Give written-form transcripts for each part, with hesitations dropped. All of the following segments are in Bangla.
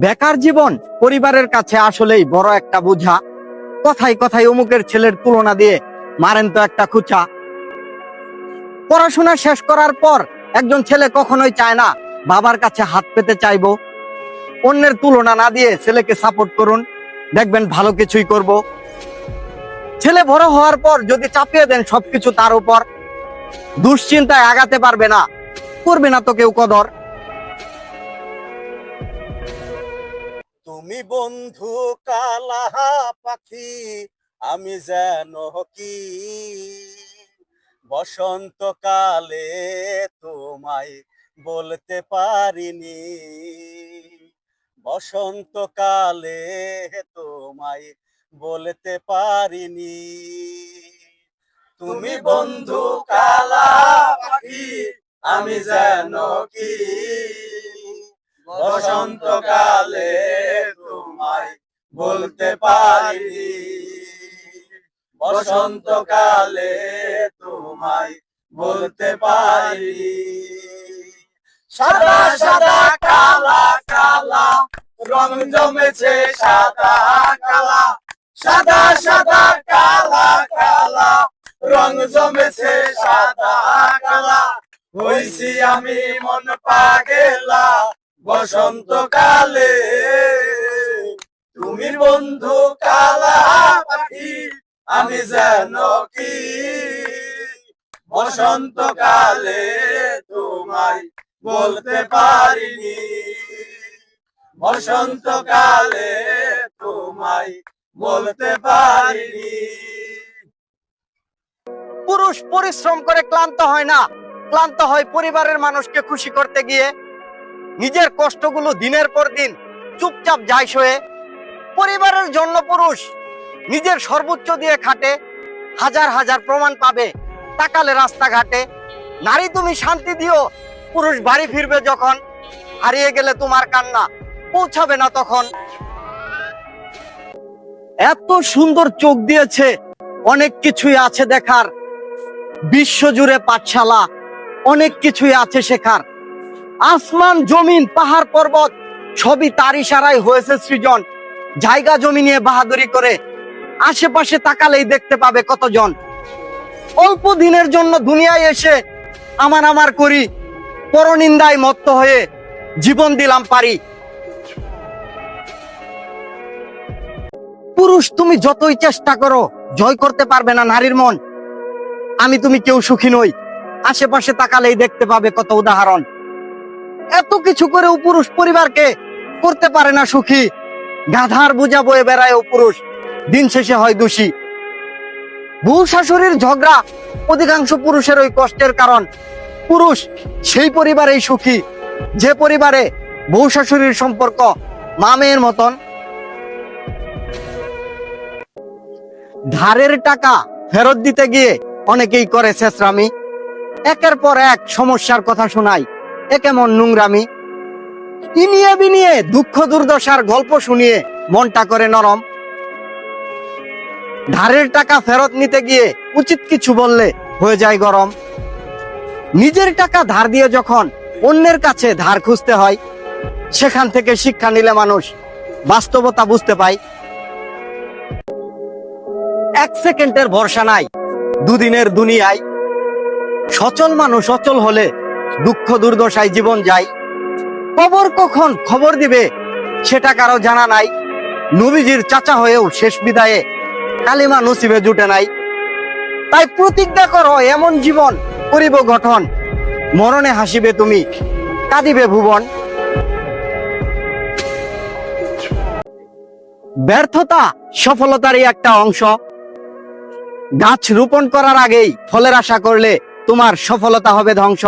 বেকার জীবন পরিবারের কাছে আসলেই বড় একটা বোঝা। কথায় কথায় অমুকের ছেলের তুলনা দিয়ে মারেন তো একটা খুচা। পড়াশোনা শেষ করার পর একজন ছেলে কখনোই চায় না বাবার কাছে হাত পেতে চাইবো। অন্যের তুলনা না দিয়ে ছেলেকে সাপোর্ট করুন, দেখবেন ভালো কিছুই করব। ছেলে বড় হওয়ার পর যদি চাপিয়ে দেন সবকিছু তার উপর, দুশ্চিন্তায় আগাতে পারবে না, করবে না তো কেউ কদর। তুমি বন্ধু কালা পাখি, আমি যেন কি বসন্তকালে তোমায় বলতে পারিনি। বসন্তকালে তোমায় বলতে পারিনি। তুমি বন্ধু কালা পাখি, আমি যেন কি বসন্তকালে তোমায় বলতে পারিনি। বসন্তকালে তোমায় বলতে পারিনি। সাদা সাদা কালা কালা রং জমেছে সাদা কালা। সাদা সাদা কালা কালা রং জমেছে সাদা কালা। হইছি আমি মন পাগেলা বসন্তকালে। তুমি বন্ধু কালা পাখি, আমি যেন কি বসন্তকালে তোমায় বলতে পারিনি। বসন্তকালে তোমায় বলতে পারিনি। পুরুষ পরিশ্রম করে ক্লান্ত হয় না, ক্লান্ত হয় পরিবারের মানুষকে খুশি করতে গিয়ে। নিজের কষ্টগুলো দিনের পর দিন চুপচাপ যায় সয়ে। পরিবারের জন্য পুরুষ নিজের সর্বোচ্চ দিয়ে খাটে। হাজার হাজার প্রমাণ পাবে তাকালে রাস্তাঘাটে। নারী তুমি শান্তি দিও, পুরুষ বাড়ি ফিরবে যখন। হারিয়ে গেলে তোমার কান্না পৌঁছাবে না তখন। এত সুন্দর চোখ দিয়েছে, অনেক কিছুই আছে দেখার। বিশ্বজুড়ে পাঠশালা, অনেক কিছুই আছে শেখার। আসমান জমিন পাহাড় পর্বত সবই তার ইশারায় হয়েছে সৃজন। জায়গা জমি নিয়ে বাহাদুরি করে আশেপাশে তাকালেই দেখতে পাবে কতজন। অল্প দিনের জন্য দুনিয়ায় এসে আমার আমার করি, পরনিন্দায় মত্ত হয়ে জীবন দিলাম পারি। পুরুষ তুমি যতই চেষ্টা করো জয় করতে পারবে না নারীর মন। আমি তুমি কেউ সুখী নই, আশেপাশে তাকালেই দেখতে পাবে কত উদাহরণ। এত কিছু করেও পুরুষ পরিবারকে করতে পারে না সুখী। গাধার বোঝা বয়ে বেড়ায়ও পুরুষ, দিন শেষে হয় দোষী। বউ শাশুড়ির ঝগড়া অধিকাংশ পুরুষের ওই কষ্টের কারণ। পুরুষ সেই পরিবারেই সুখী যে পরিবারে বউ শাশুড়ির সম্পর্ক মা মেয়ের মতন। ধারের টাকা ফেরত দিতে গিয়ে অনেকেই করে শেষরামি। একের পর এক সমস্যার কথা শোনায়, এ কেমন নোংরামি। ইনিয়ে বিনিয়ে দুঃখ দুর্দশার গল্প শুনিয়ে মনটা করে নরম। ধারের টাকা ফেরত নিতে গিয়ে উচিত কিছু বললে হয়ে যায় গরম। নিজের টাকা ধার দিয়ে যখন অন্যের কাছে ধার খুঁজতে হয়, সেখান থেকে শিক্ষা নিলে মানুষ বাস্তবতা বুঝতে পায়। এক সেকেন্ডের ভরসা নাই দুদিনের দুনিয়ায়। সচল মানুষ অচল হলে দুঃখ দুর্দশায় জীবন যায়। কবর কখন খবর দিবে সেটা কারো জানা নাই। নবীজির চাচা হয়েও শেষ বিদায়ে কালিমা নসিবে জুটে নাই। তাই প্রতিজ্ঞা করো এমন জীবন করিব গঠন। মরণে হাসিবে তুমি, কাঁদিবে ভুবন। ব্যর্থতা সফলতারই একটা অংশ। গাছ রোপণ করার আগেই ফলের আশা করলে তোমার সফলতা হবে ধ্বংস।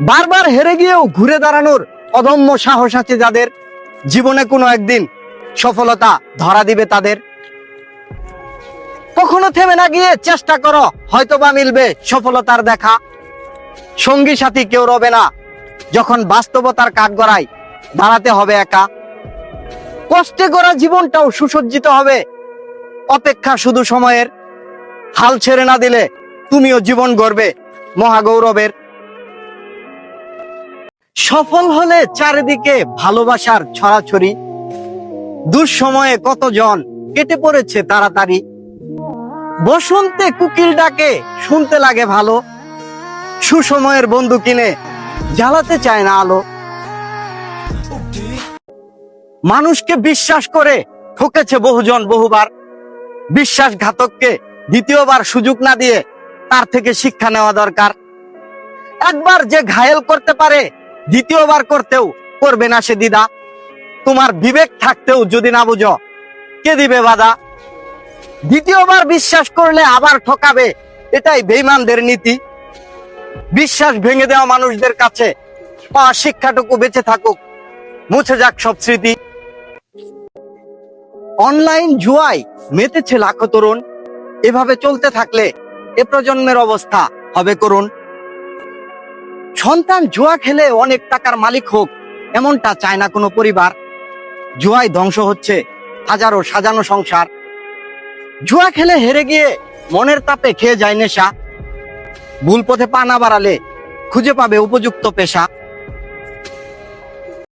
বারবার হেরে গিয়েও ঘুরে দাঁড়ানোর অদম্য সাহস আছে যাদের, জীবনে কোনো একদিন সফলতা ধরা দিবে তাদের। কখনো থেমে না গিয়ে চেষ্টা করো, হয়তোবা মিলবে সফলতার দেখা। সঙ্গী সাথী কেউ রবে না যখন বাস্তবতার কাঠগড়ায় দাঁড়াতে হবে একা। কষ্টে গড়া জীবনটাও সুসজ্জিত হবে, অপেক্ষা শুধু সময়ের। হাল ছেড়ে না দিলে তুমিও জীবন গড়বে মহাগৌরবের। সফল হলে চারিদিকে ভালোবাসার ছড়াছড়ি, দুঃসময়ে কতজন কেটে পড়েছে তাড়াতাড়ি। বসন্তে কুকিল ডাকে শুনতে লাগে ভালো, সুসময়ের বন্ধু কিনে জ্বালাতে চায় না আলো। মানুষকে বিশ্বাস করে ঠকেছে বহুজন বহুবার, বিশ্বাসঘাতককে দ্বিতীয়বার সুযোগ না দিয়ে তার থেকে শিক্ষা নেওয়া দরকার। একবার যে ঘায়েল করতে পারে দ্বিতীয়বার করতেও করবে না সে দ্বিধা। তোমার বিবেক থাকতেও যদি না বুঝো কে দিবে বাধা? দ্বিতীয়বার বিশ্বাস করলে আবার ঠকাবে, এটাই বেঈমানদের নীতি। বিশ্বাস ভেঙে দেওয়া মানুষদের কাছে পাওয়া শিক্ষাটুকু বেঁচে থাকুক, মুছে যাক সব স্মৃতি। অনলাইন জুয়ায় মেতেছে লাখো তরুণ, এভাবে চলতে থাকলে এ প্রজন্মের অবস্থা হবে করুণ। সন্তান জুয়া খেলে অনেক টাকার মালিক হোক, এমনটা চায় না কোনো পরিবার। জুয়ায় ধ্বংস হচ্ছে হাজারো সাজানো সংসার। জুয়া খেলে হেরে গিয়ে মনের তাপে খেয়ে যায় নেশা, ভুল পথে পা না বাড়ালে খুঁজে পাবে উপযুক্ত পেশা।